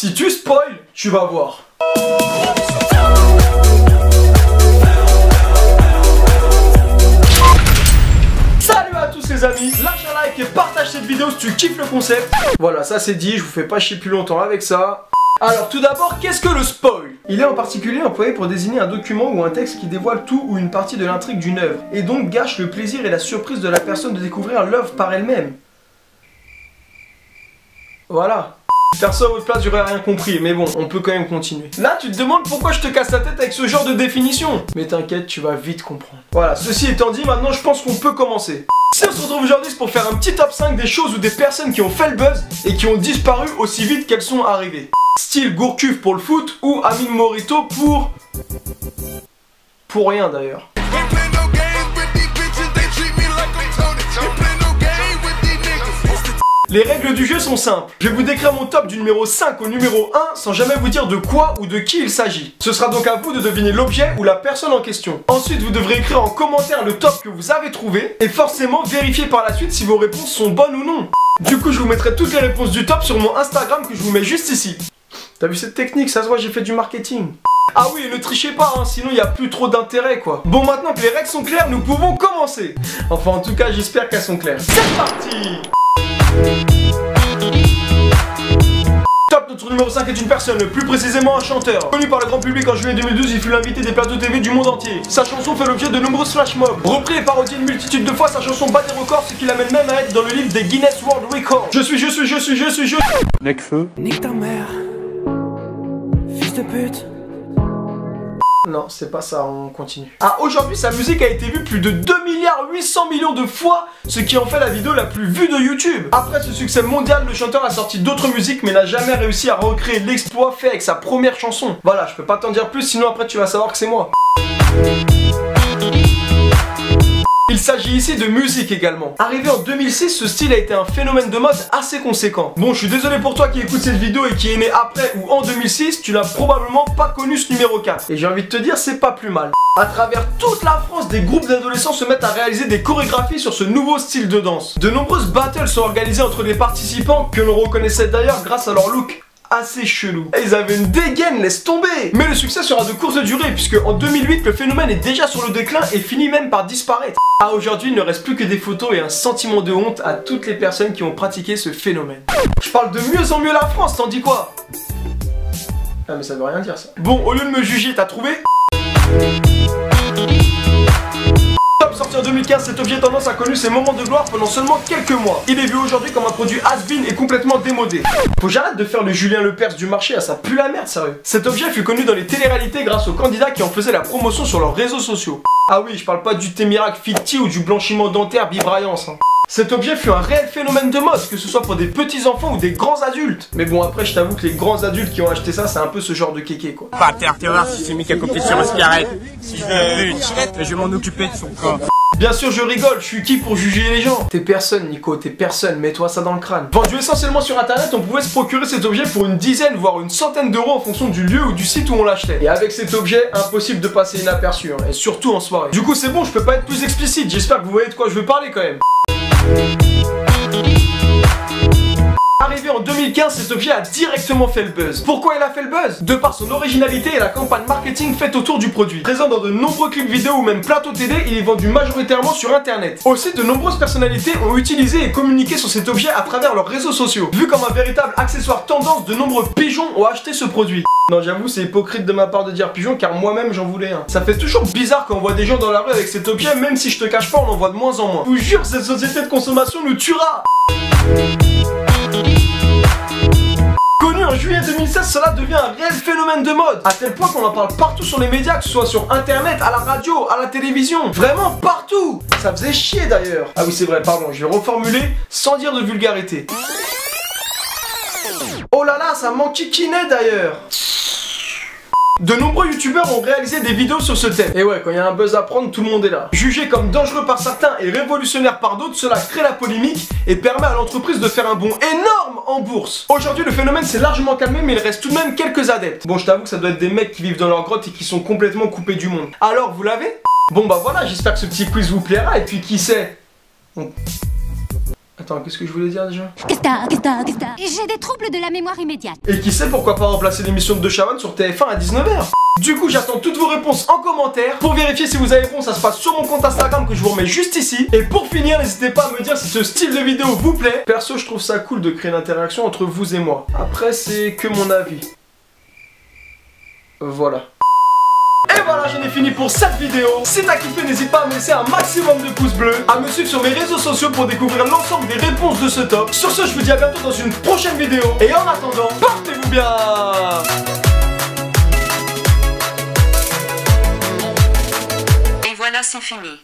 Si tu spoil, tu vas voir. Salut à tous les amis, lâche un like et partage cette vidéo si tu kiffes le concept. Voilà, ça c'est dit, je vous fais pas chier plus longtemps avec ça. Alors tout d'abord, qu'est-ce que le spoil? Il est en particulier employé pour désigner un document ou un texte qui dévoile tout ou une partie de l'intrigue d'une œuvre, et donc gâche le plaisir et la surprise de la personne de découvrir l'œuvre par elle-même. Voilà. Perso à votre place j'aurais rien compris, mais bon, on peut quand même continuer. Là tu te demandes pourquoi je te casse la tête avec ce genre de définition. Mais t'inquiète, tu vas vite comprendre. Voilà, ceci étant dit, maintenant je pense qu'on peut commencer. Si on se retrouve aujourd'hui, c'est pour faire un petit top 5 des choses ou des personnes qui ont fait le buzz et qui ont disparu aussi vite qu'elles sont arrivées. Style Gourcuff pour le foot ou Amine Morito pour rien d'ailleurs. Les règles du jeu sont simples. Je vais vous décrire mon top du numéro 5 au numéro 1 sans jamais vous dire de quoi ou de qui il s'agit. Ce sera donc à vous de deviner l'objet ou la personne en question. Ensuite, vous devrez écrire en commentaire le top que vous avez trouvé et forcément vérifier par la suite si vos réponses sont bonnes ou non. Du coup, je vous mettrai toutes les réponses du top sur mon Instagram que je vous mets juste ici. T'as vu cette technique? Ça se voit, j'ai fait du marketing. Ah oui, et ne trichez pas, hein, sinon il n'y a plus trop d'intérêt quoi. Bon, maintenant que les règles sont claires, nous pouvons commencer. Enfin, en tout cas, j'espère qu'elles sont claires. C'est parti! Top, notre numéro 5 est une personne, plus précisément un chanteur. Connu par le grand public en juillet 2012, il fut l'invité des plateaux TV du monde entier. Sa chanson fait l'objet de nombreuses flash mobs. Repris et parodié une multitude de fois, sa chanson bat des records, ce qui l'amène même à être dans le livre des Guinness World Records. Je suis. Necfeu. Nique ta mère, fils de pute. Non, c'est pas ça, on continue. Ah, aujourd'hui, sa musique a été vue plus de 2,8 milliards de fois, ce qui en fait la vidéo la plus vue de YouTube. Après ce succès mondial, le chanteur a sorti d'autres musiques, mais n'a jamais réussi à recréer l'exploit fait avec sa première chanson. Voilà, je peux pas t'en dire plus, sinon après tu vas savoir que c'est moi. Il s'agit ici de musique également. Arrivé en 2006, ce style a été un phénomène de mode assez conséquent. Bon, je suis désolé pour toi qui écoute cette vidéo et qui est né après ou en 2006, tu n'as probablement pas connu ce numéro 4. Et j'ai envie de te dire, c'est pas plus mal. À travers toute la France, des groupes d'adolescents se mettent à réaliser des chorégraphies sur ce nouveau style de danse. De nombreuses battles sont organisées entre les participants, que l'on reconnaissait d'ailleurs grâce à leur look assez chelou. Et ils avaient une dégaine, laisse tomber. Mais le succès sera de courte durée, puisque en 2008, le phénomène est déjà sur le déclin et finit même par disparaître. À aujourd'hui, il ne reste plus que des photos et un sentiment de honte à toutes les personnes qui ont pratiqué ce phénomène. Je parle de mieux en mieux la France, t'en dis quoi? Ah mais ça veut rien dire ça. Bon, au lieu de me juger, t'as trouvé? Sorti en 2015, cet objet tendance a connu ses moments de gloire pendant seulement quelques mois. Il est vu aujourd'hui comme un produit has-been et complètement démodé. Faut que j'arrête de faire le Julien Lepers du marché, ça pue la merde sérieux. Cet objet fut connu dans les téléréalités grâce aux candidats qui en faisaient la promotion sur leurs réseaux sociaux. Ah oui, je parle pas du thé miracle ficti ou du blanchiment dentaire bibraillance. Cet objet fut un réel phénomène de mode, que ce soit pour des petits enfants ou des grands adultes. Mais bon, après, je t'avoue que les grands adultes qui ont acheté ça, c'est un peu ce genre de kéké quoi. Pas terre terreur si c'est mis qu'à copier sur un cigarette. Si je veux une chette, je vais m'en occuper de son corps. Bien sûr, je rigole, je suis qui pour juger les gens? T'es personne, Nico, t'es personne, mets-toi ça dans le crâne. Vendu essentiellement sur internet, on pouvait se procurer cet objet pour une dizaine, voire une centaine d'euros en fonction du lieu ou du site où on l'achetait. Et avec cet objet, impossible de passer inaperçu, hein, et surtout en soirée. Du coup, c'est bon, je peux pas être plus explicite, j'espère que vous voyez de quoi je veux parler quand même. Arrivé en 2015, cet objet a directement fait le buzz. Pourquoi il a fait le buzz? De par son originalité et la campagne marketing faite autour du produit. Présent dans de nombreux clips vidéo ou même plateaux télé, il est vendu majoritairement sur internet. Aussi, de nombreuses personnalités ont utilisé et communiqué sur cet objet à travers leurs réseaux sociaux. Vu comme un véritable accessoire tendance, de nombreux pigeons ont acheté ce produit. Non, j'avoue, c'est hypocrite de ma part de dire pigeon car moi-même j'en voulais un. Ça fait toujours bizarre quand on voit des gens dans la rue avec cet objet, même si je te cache pas, on en voit de moins en moins. Je vous jure, cette société de consommation nous tuera. Connu en juillet 2016, cela devient un réel phénomène de mode, à tel point qu'on en parle partout sur les médias, que ce soit sur internet, à la radio, à la télévision, vraiment partout. Ça faisait chier d'ailleurs. Ah oui c'est vrai, pardon, je vais reformuler sans dire de vulgarité. Oh là là, ça m'enquiquinait d'ailleurs. De nombreux youtubeurs ont réalisé des vidéos sur ce thème. Et ouais, quand il y a un buzz à prendre, tout le monde est là. Jugé comme dangereux par certains et révolutionnaire par d'autres, cela crée la polémique et permet à l'entreprise de faire un bond énorme en bourse. Aujourd'hui, le phénomène s'est largement calmé, mais il reste tout de même quelques adeptes. Bon, je t'avoue que ça doit être des mecs qui vivent dans leur grotte et qui sont complètement coupés du monde. Alors, vous l'avez? Bon bah voilà, j'espère que ce petit quiz vous plaira et puis qui sait... Attends, qu'est-ce que je voulais dire déjà? J'ai des troubles de la mémoire immédiate. Et qui sait pourquoi pas remplacer l'émission de Chavannes sur TF1 à 19h? Du coup, j'attends toutes vos réponses en commentaire. Pour vérifier si vous avez répondu, ça se passe sur mon compte Instagram que je vous remets juste ici. Et pour finir, n'hésitez pas à me dire si ce style de vidéo vous plaît. Perso, je trouve ça cool de créer l'interaction entre vous et moi. Après, c'est que mon avis. Voilà. Et voilà, j'en ai fini pour cette vidéo. Si t'as kiffé, n'hésite pas à me laisser un maximum de pouces bleus, à me suivre sur mes réseaux sociaux pour découvrir l'ensemble des réponses de ce top. Sur ce, je vous dis à bientôt dans une prochaine vidéo. Et en attendant, portez-vous bien. Et voilà, c'est fini.